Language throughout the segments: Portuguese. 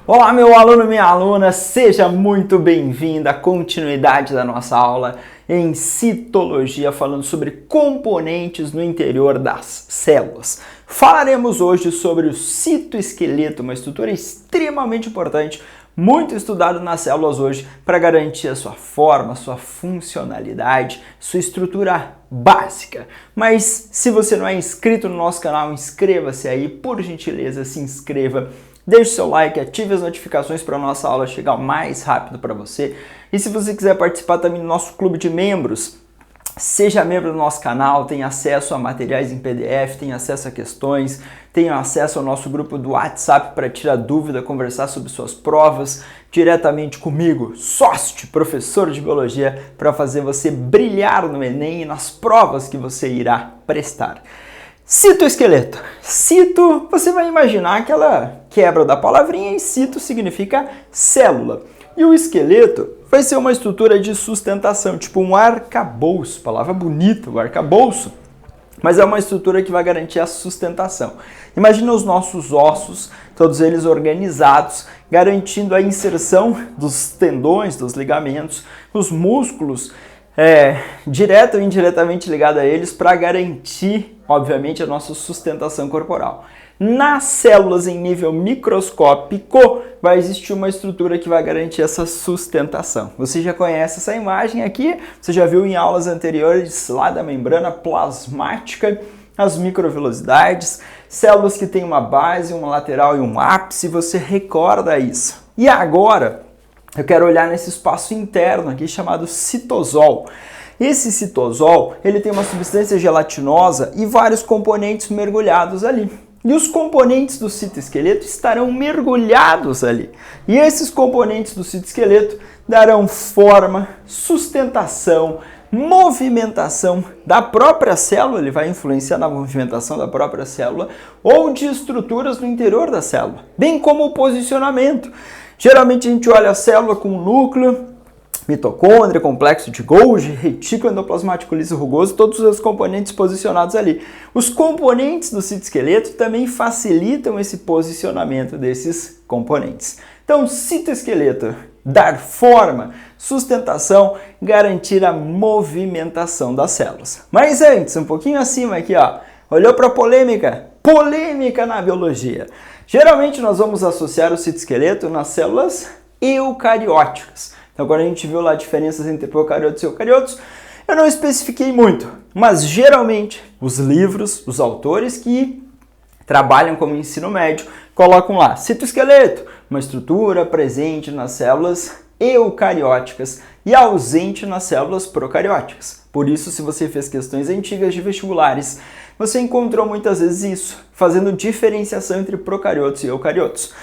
Olá, meu aluno, minha aluna, seja muito bem-vindo à continuidade da nossa aula em citologia, falando sobre componentes no interior das células. Falaremos hoje sobre o citoesqueleto, uma estrutura extremamente importante, muito estudado nas células hoje para garantir a sua forma, sua funcionalidade, sua estrutura básica. Mas se você não é inscrito no nosso canal, inscreva-se aí, por gentileza, se inscreva. Deixe seu like, ative as notificações para a nossa aula chegar mais rápido para você. E se você quiser participar também do nosso clube de membros, seja membro do nosso canal, tenha acesso a materiais em PDF, tenha acesso a questões, tenha acesso ao nosso grupo do WhatsApp para tirar dúvida, conversar sobre suas provas diretamente comigo, sócio, professor de biologia, para fazer você brilhar no Enem e nas provas que você irá prestar. Citoesqueleto. Cito, você vai imaginar aquela quebra da palavrinha e cito significa célula. E o esqueleto vai ser uma estrutura de sustentação, tipo um arcabouço, palavra bonita, o arcabouço, mas é uma estrutura que vai garantir a sustentação. Imagina os nossos ossos, todos eles organizados, garantindo a inserção dos tendões, dos ligamentos, os músculos, direto ou indiretamente ligado a eles para garantir, obviamente, a nossa sustentação corporal. Nas células em nível microscópico vai existir uma estrutura que vai garantir essa sustentação. Você já conhece essa imagem aqui, você já viu em aulas anteriores lá da membrana plasmática, as microvelocidades, células que têm uma base, uma lateral e um ápice, você recorda isso. E agora eu quero olhar nesse espaço interno aqui chamado citosol. Esse citosol, ele tem uma substância gelatinosa e vários componentes mergulhados ali. E os componentes do citoesqueleto estarão mergulhados ali. E esses componentes do citoesqueleto darão forma, sustentação, movimentação da própria célula, ele vai influenciar na movimentação da própria célula ou de estruturas no interior da célula, bem como o posicionamento. Geralmente a gente olha a célula com núcleo, mitocôndria, complexo de Golgi, retículo endoplasmático liso rugoso, todos os componentes posicionados ali. Os componentes do citoesqueleto também facilitam esse posicionamento desses componentes. Então, citoesqueleto, dar forma, sustentação, garantir a movimentação das células. Mas antes, um pouquinho acima aqui, ó, olhou para a polêmica? Polêmica na biologia. Geralmente nós vamos associar o citoesqueleto nas células eucarióticas. Então, quando a gente viu lá a diferenças entre procariotos e eucariotos, eu não especifiquei muito, mas geralmente os livros, os autores que trabalham como ensino médio, colocam lá citoesqueleto, uma estrutura presente nas células eucarióticas e ausente nas células procarióticas. Por isso, se você fez questões antigas de vestibulares, você encontrou muitas vezes isso, fazendo diferenciação entre procariotos e eucariotos.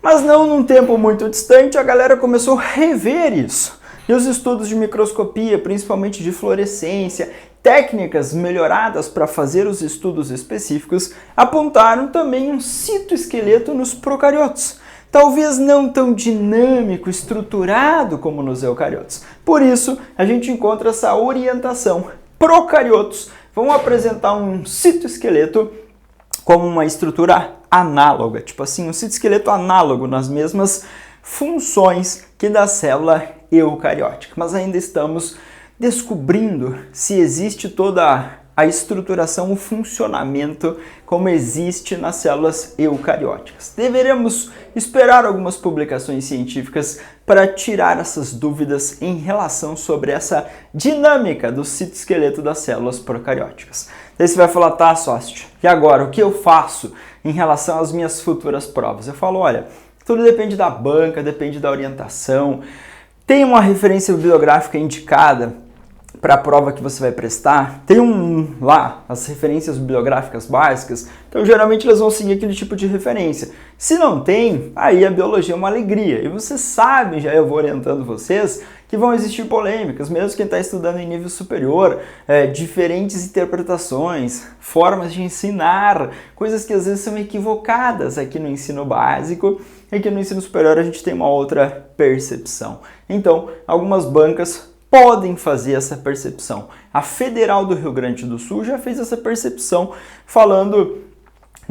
Mas não num tempo muito distante, a galera começou a rever isso. E os estudos de microscopia, principalmente de fluorescência, técnicas melhoradas para fazer os estudos específicos, apontaram também um citoesqueleto nos procariotos. Talvez não tão dinâmico, estruturado como nos eucariotos. Por isso, a gente encontra essa orientação. Procariotos vão apresentar um citoesqueleto como uma estrutura análoga, tipo assim, um citoesqueleto análogo nas mesmas funções que da célula eucariótica. Mas ainda estamos descobrindo se existe toda a estruturação, o funcionamento como existe nas células eucarióticas. Deveremos esperar algumas publicações científicas para tirar essas dúvidas em relação sobre essa dinâmica do citoesqueleto das células procarióticas. Daí você vai falar, tá, sócio, e agora, o que eu faço em relação às minhas futuras provas? Eu falo, olha, tudo depende da banca, depende da orientação, tem uma referência bibliográfica indicada para a prova que você vai prestar, tem lá as referências bibliográficas básicas, então geralmente elas vão seguir aquele tipo de referência. Se não tem, aí a biologia é uma alegria. E você sabe, já eu vou orientando vocês, que vão existir polêmicas, mesmo quem está estudando em nível superior, diferentes interpretações, formas de ensinar, coisas que às vezes são equivocadas aqui no ensino básico, e que no ensino superior a gente tem uma outra percepção. Então, algumas bancas podem fazer essa percepção. A Federal do Rio Grande do Sul já fez essa percepção falando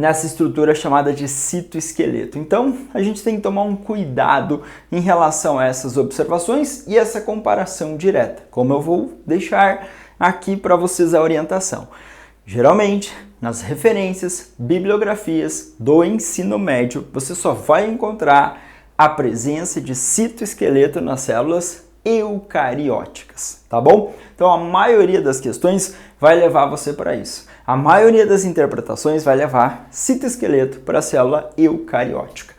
nessa estrutura chamada de citoesqueleto. Então, a gente tem que tomar um cuidado em relação a essas observações e essa comparação direta, como eu vou deixar aqui para vocês a orientação. Geralmente, nas referências, bibliografias do ensino médio, você só vai encontrar a presença de citoesqueleto nas células eucarióticas, tá bom? Então a maioria das questões vai levar você para isso. A maioria das interpretações vai levar citoesqueleto para a célula eucariótica.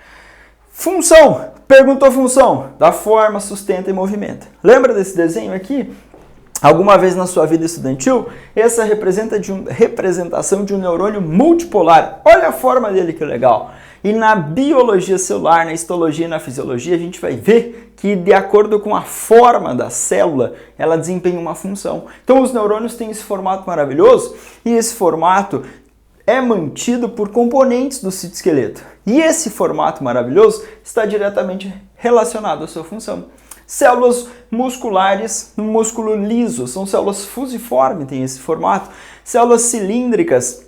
Função, perguntou função, da forma, sustenta e movimenta. Lembra desse desenho aqui? Alguma vez na sua vida estudantil, essa representação de um neurônio multipolar. Olha a forma dele, que legal! E na biologia celular, na histologia e na fisiologia, a gente vai ver que, de acordo com a forma da célula, ela desempenha uma função. Então, os neurônios têm esse formato maravilhoso e esse formato é mantido por componentes do citoesqueleto. E esse formato maravilhoso está diretamente relacionado à sua função. Células musculares no músculo liso, são células fusiformes, tem esse formato. Células cilíndricas,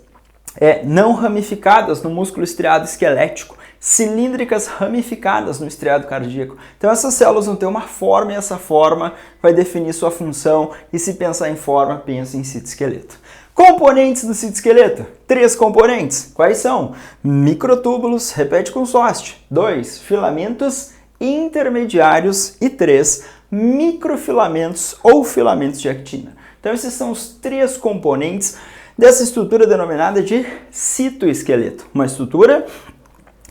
não ramificadas no músculo estriado esquelético, cilíndricas ramificadas no estriado cardíaco. Então essas células vão ter uma forma e essa forma vai definir sua função, e se pensar em forma, pensa em citoesqueleto. Componentes do citoesqueleto, 3 componentes. Quais são? Microtúbulos, repete com sóste. 2, filamentos intermediários e 3, microfilamentos ou filamentos de actina. Então esses são os 3 componentes dessa estrutura denominada de citoesqueleto. Uma estrutura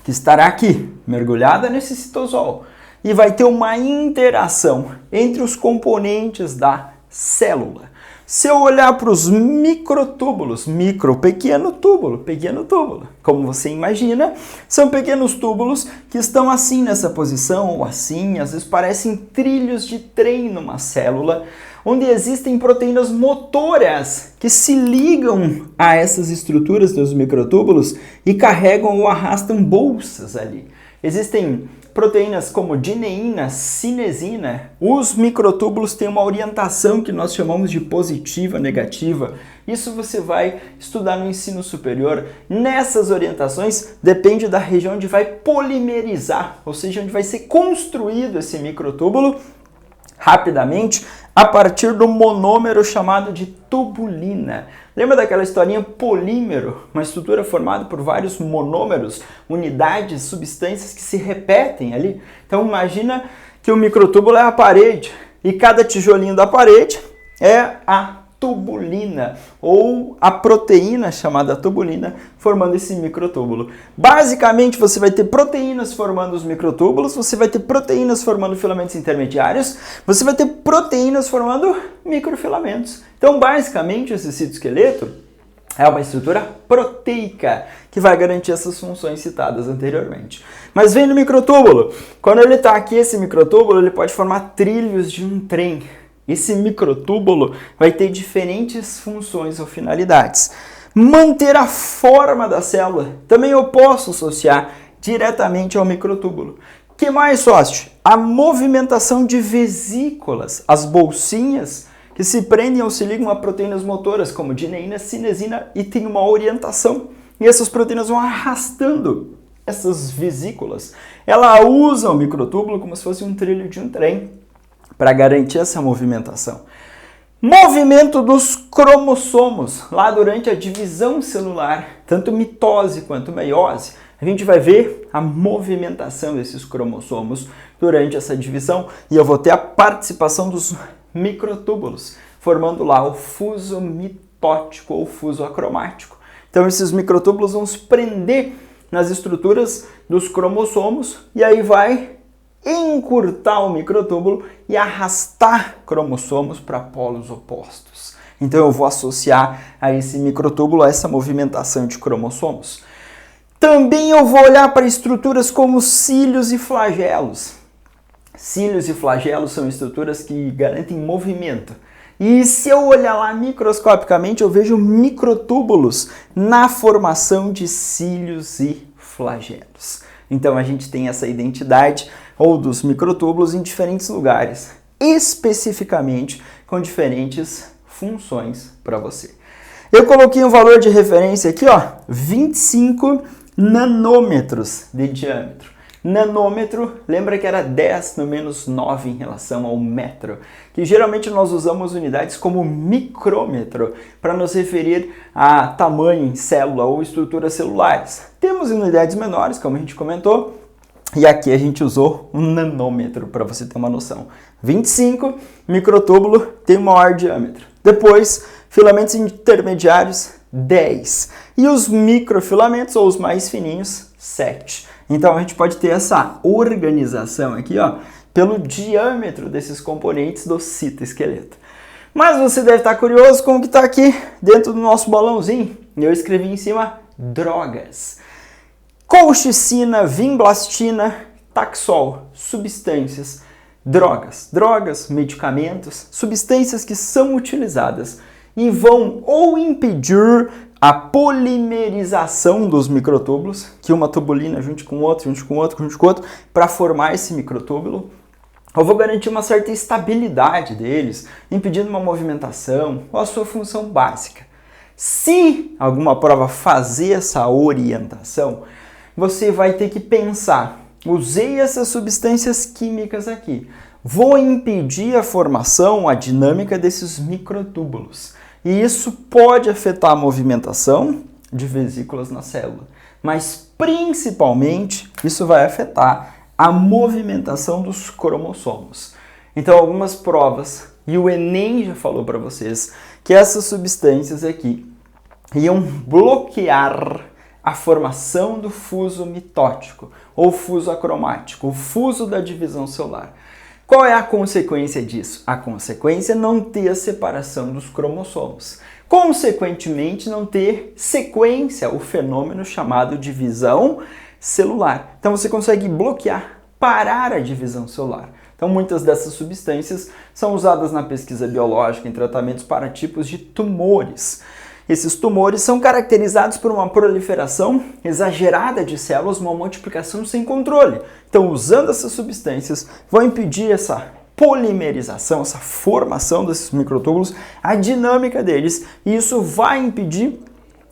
que estará aqui, mergulhada nesse citosol, e vai ter uma interação entre os componentes da célula. Se eu olhar para os microtúbulos, pequeno túbulo, como você imagina, são pequenos túbulos que estão assim nessa posição ou assim, às vezes parecem trilhos de trem numa célula, onde existem proteínas motoras que se ligam a essas estruturas dos microtúbulos e carregam ou arrastam bolsas ali. Existem proteínas como dineína, cinesina. Os microtúbulos têm uma orientação que nós chamamos de positiva, negativa. Isso você vai estudar no ensino superior. Nessas orientações depende da região onde vai polimerizar, ou seja, onde vai ser construído esse microtúbulo rapidamente a partir do monômero chamado de tubulina. Lembra daquela historinha polímero? Uma estrutura formada por vários monômeros, unidades, substâncias que se repetem ali. Então imagina que o microtúbulo é a parede e cada tijolinho da parede é a tubulina ou a proteína chamada tubulina formando esse microtúbulo. Basicamente você vai ter proteínas formando os microtúbulos, você vai ter proteínas formando filamentos intermediários, você vai ter proteínas formando microfilamentos. Então basicamente esse citoesqueleto é uma estrutura proteica que vai garantir essas funções citadas anteriormente. Mas vem no microtúbulo. Quando ele está aqui, esse microtúbulo ele pode formar trilhos de um trem. Esse microtúbulo vai ter diferentes funções ou finalidades. Manter a forma da célula, também eu posso associar diretamente ao microtúbulo. O que mais, sócio? A movimentação de vesículas, as bolsinhas que se prendem ou se ligam a proteínas motoras, como dineína, cinesina, e tem uma orientação. E essas proteínas vão arrastando essas vesículas. Ela usa o microtúbulo como se fosse um trilho de um trem, para garantir essa movimentação. Movimento dos cromossomos, lá durante a divisão celular, tanto mitose quanto meiose, a gente vai ver a movimentação desses cromossomos durante essa divisão e eu vou ter a participação dos microtúbulos, formando lá o fuso mitótico ou fuso acromático. Então esses microtúbulos vão se prender nas estruturas dos cromossomos e aí vai encurtar o microtúbulo e arrastar cromossomos para polos opostos. Então eu vou associar a esse microtúbulo a essa movimentação de cromossomos. Também eu vou olhar para estruturas como cílios e flagelos. Cílios e flagelos são estruturas que garantem movimento. E se eu olhar lá microscopicamente, eu vejo microtúbulos na formação de cílios e flagelos. Então a gente tem essa identidade ou dos microtúbulos em diferentes lugares, especificamente com diferentes funções para você. Eu coloquei um valor de referência aqui, ó, 25 nanômetros de diâmetro. Nanômetro, lembra que era 10 no menos 9 em relação ao metro, que geralmente nós usamos unidades como micrômetro para nos referir a tamanho em célula ou estruturas celulares. Temos unidades menores, como a gente comentou, e aqui a gente usou um nanômetro para você ter uma noção. 25, microtúbulo tem o maior diâmetro. Depois, filamentos intermediários, 10. E os microfilamentos, ou os mais fininhos, 7. Então a gente pode ter essa organização aqui, ó, pelo diâmetro desses componentes do citoesqueleto. Mas você deve estar curioso com o que está aqui dentro do nosso balãozinho. Eu escrevi em cima drogas. Colchicina, vinblastina, taxol, substâncias, drogas, medicamentos, substâncias que são utilizadas e vão ou impedir a polimerização dos microtúbulos, que uma tubulina junto com outro, para formar esse microtúbulo. Eu vou garantir uma certa estabilidade deles, impedindo uma movimentação ou a sua função básica. Se alguma prova fazer essa orientação, você vai ter que pensar, usei essas substâncias químicas aqui, vou impedir a formação, a dinâmica desses microtúbulos. E isso pode afetar a movimentação de vesículas na célula, mas principalmente isso vai afetar a movimentação dos cromossomos. Então algumas provas, e o Enem já falou para vocês, que essas substâncias aqui iam bloquear a formação do fuso mitótico, ou fuso acromático, o fuso da divisão celular. Qual é a consequência disso? A consequência é não ter a separação dos cromossomos. Consequentemente, não ter sequência, o fenômeno chamado divisão celular. Então você consegue bloquear, parar a divisão celular. Então muitas dessas substâncias são usadas na pesquisa biológica em tratamentos para tipos de tumores. Esses tumores são caracterizados por uma proliferação exagerada de células, uma multiplicação sem controle. Então, usando essas substâncias, vão impedir essa polimerização, essa formação desses microtúbulos, a dinâmica deles, e isso vai impedir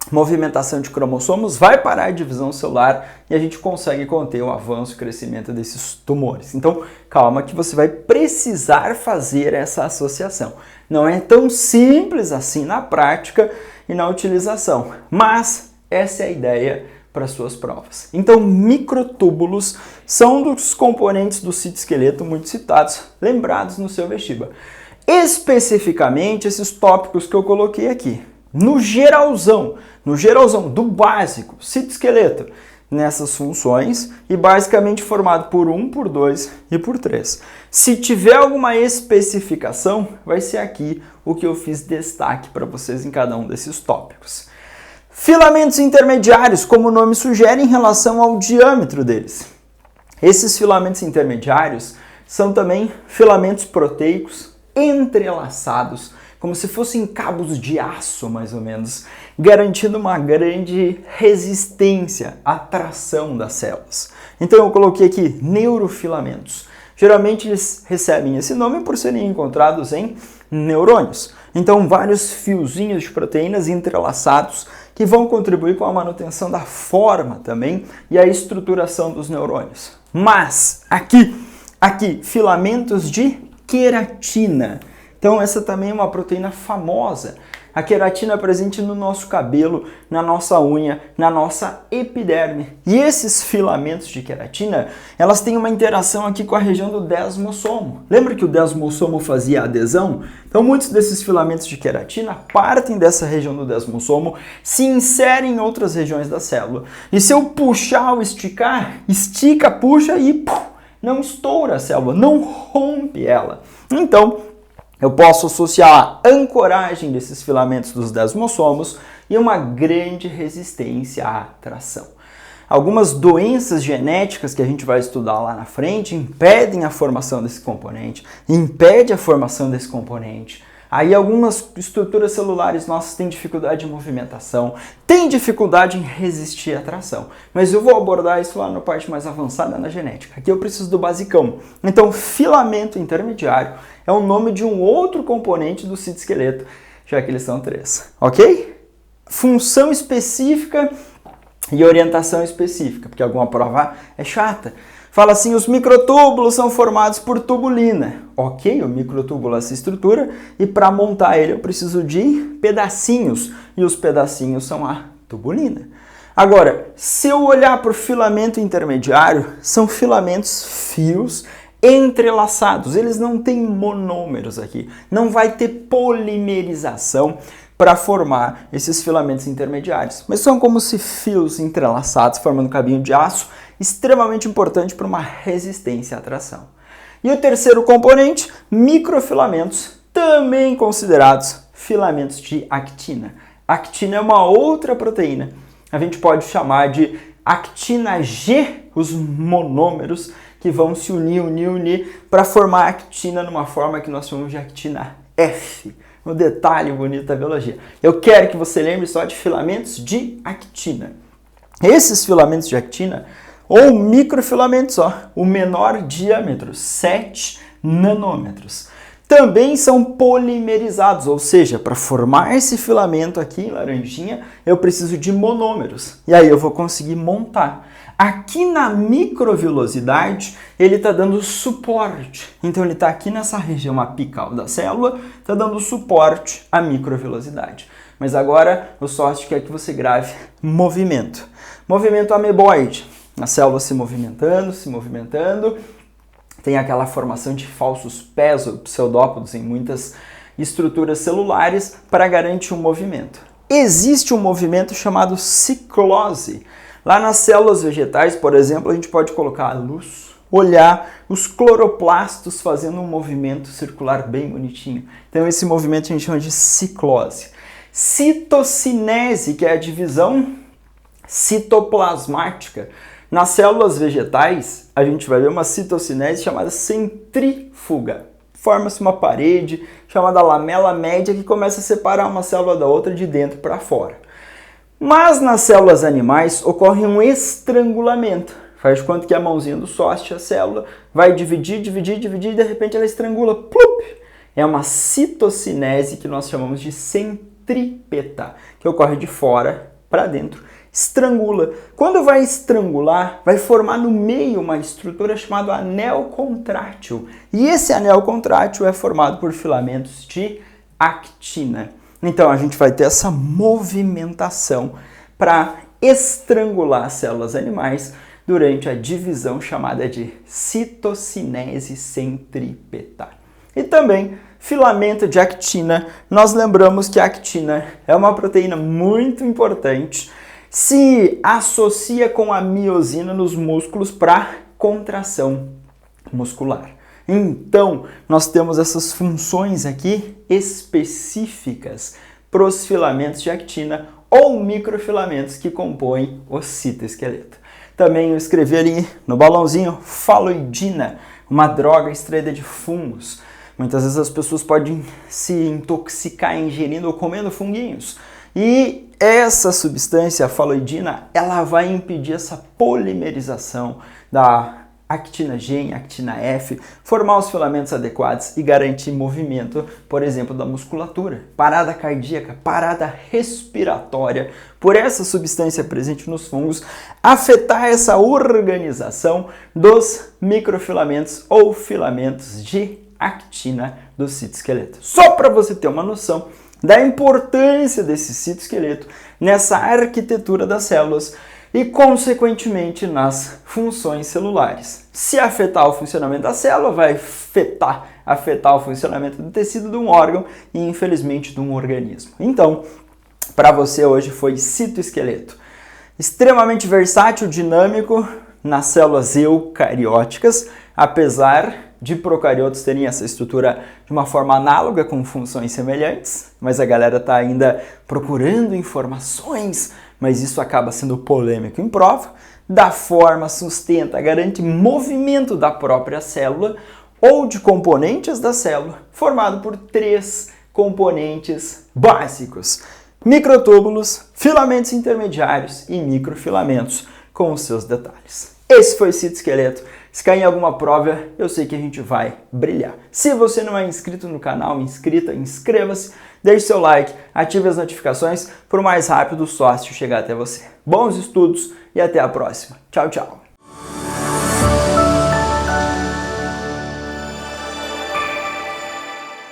movimentação de cromossomos, vai parar a divisão celular e a gente consegue conter o avanço e crescimento desses tumores. Então, calma que você vai precisar fazer essa associação. Não é tão simples assim na prática e na utilização, mas essa é a ideia para suas provas. Então, microtúbulos são dos componentes do citoesqueleto muito citados, lembrados no seu vestibular. Especificamente, esses tópicos que eu coloquei aqui. No geralzão do básico, citoesqueleto, nessas funções e basicamente formado por 1, por 2 e por 3. Se tiver alguma especificação, vai ser aqui o que eu fiz destaque para vocês em cada um desses tópicos. Filamentos intermediários, como o nome sugere, em relação ao diâmetro deles. Esses filamentos intermediários são também filamentos proteicos entrelaçados, como se fossem cabos de aço, mais ou menos, garantindo uma grande resistência à tração das células. Então eu coloquei aqui neurofilamentos. Geralmente eles recebem esse nome por serem encontrados em neurônios. Então vários fiozinhos de proteínas entrelaçados que vão contribuir com a manutenção da forma também e a estruturação dos neurônios. Mas aqui, filamentos de queratina. Então essa também é uma proteína famosa. A queratina é presente no nosso cabelo, na nossa unha, na nossa epiderme. E esses filamentos de queratina, elas têm uma interação aqui com a região do desmossomo. Lembra que o desmossomo fazia adesão? Então muitos desses filamentos de queratina partem dessa região do desmossomo, se inserem em outras regiões da célula. E se eu puxar ou esticar, estica, puxa e não estoura a célula, não rompe ela. Então, eu posso associar a ancoragem desses filamentos dos desmossomos e uma grande resistência à tração. Algumas doenças genéticas que a gente vai estudar lá na frente impedem a formação desse componente, Aí algumas estruturas celulares nossas têm dificuldade de movimentação, têm dificuldade em resistir à tração. Mas eu vou abordar isso lá na parte mais avançada na genética. Aqui eu preciso do basicão. Então, filamento intermediário é o nome de um outro componente do citoesqueleto, já que eles são 3. Ok? função específica e orientação específica, porque alguma prova é chata. Fala assim, os microtúbulos são formados por tubulina. Ok, o microtúbulo é essa estrutura e para montar ele eu preciso de pedacinhos e os pedacinhos são a tubulina. Agora, se eu olhar para o filamento intermediário, são filamentos, fios entrelaçados. Eles não têm monômeros aqui. Não vai ter polimerização para formar esses filamentos intermediários. Mas são como se fios entrelaçados formando um cabinho de aço, extremamente importante para uma resistência à tração. E o terceiro componente, microfilamentos, também considerados filamentos de actina. A actina é uma outra proteína. A gente pode chamar de actina G, os monômeros que vão se unir para formar a actina numa forma que nós chamamos de actina F. Um detalhe bonito da biologia. Eu quero que você lembre só de filamentos de actina. Esses filamentos de actina, ou microfilamentos, o menor diâmetro, 7 nanômetros, também são polimerizados, ou seja, para formar esse filamento aqui, laranjinha, eu preciso de monômeros. E aí eu vou conseguir montar. Aqui na microvilosidade, ele está dando suporte. Então ele está aqui nessa região apical da célula, está dando suporte à microvilosidade. Mas agora o sócio quer que você grave movimento. Movimento ameboide. A célula se movimentando. Tem aquela formação de falsos pés ou pseudópodos em muitas estruturas celulares para garantir um movimento. Existe um movimento chamado ciclose. Lá nas células vegetais, por exemplo, a gente pode colocar a luz, olhar os cloroplastos fazendo um movimento circular bem bonitinho. Então esse movimento a gente chama de ciclose. Citocinese, que é a divisão citoplasmática. Nas células vegetais, a gente vai ver uma citocinese chamada centrífuga. Forma-se uma parede chamada lamela média que começa a separar uma célula da outra de dentro para fora. Mas nas células animais ocorre um estrangulamento. Faz de conta que a mãozinha do sócio, a célula, vai dividir, e de repente ela estrangula. Plup! É uma citocinese que nós chamamos de centrípeta, que ocorre de fora para dentro. Estrangula. Quando vai estrangular, vai formar no meio uma estrutura chamada anel contrátil. E esse anel contrátil é formado por filamentos de actina. Então a gente vai ter essa movimentação para estrangular as células animais durante a divisão chamada de citocinese centrípeta. E também filamento de actina. Nós lembramos que a actina é uma proteína muito importante, se associa com a miosina nos músculos para contração muscular. Então, nós temos essas funções aqui específicas para os filamentos de actina ou microfilamentos que compõem o citoesqueleto. Também eu escrevi ali no balãozinho faloidina, uma droga extraída de fungos. Muitas vezes as pessoas podem se intoxicar ingerindo ou comendo funguinhos. E essa substância, a faloidina, ela vai impedir essa polimerização da actina G em actina F, formar os filamentos adequados e garantir movimento, por exemplo, da musculatura, parada cardíaca, parada respiratória, por essa substância presente nos fungos, afetar essa organização dos microfilamentos ou filamentos de actina do citoesqueleto. Só para você ter uma noção da importância desse citoesqueleto nessa arquitetura das células e, consequentemente, nas funções celulares. Se afetar o funcionamento da célula, vai afetar o funcionamento do tecido de um órgão e, infelizmente, de um organismo. Então, para você hoje foi citoesqueleto. Extremamente versátil, dinâmico nas células eucarióticas, apesar de procariotos terem essa estrutura de uma forma análoga com funções semelhantes, mas a galera está ainda procurando informações, mas isso acaba sendo polêmico em prova. Dá forma, sustenta, garante movimento da própria célula ou de componentes da célula, formado por 3 componentes básicos: microtúbulos, filamentos intermediários e microfilamentos, com os seus detalhes. Esse foi o citoesqueleto. Se cair em alguma prova, eu sei que a gente vai brilhar. Se você não é inscrito no canal, inscreva-se, deixe seu like, ative as notificações para o mais rápido sócio chegar até você. Bons estudos e até a próxima. Tchau, tchau.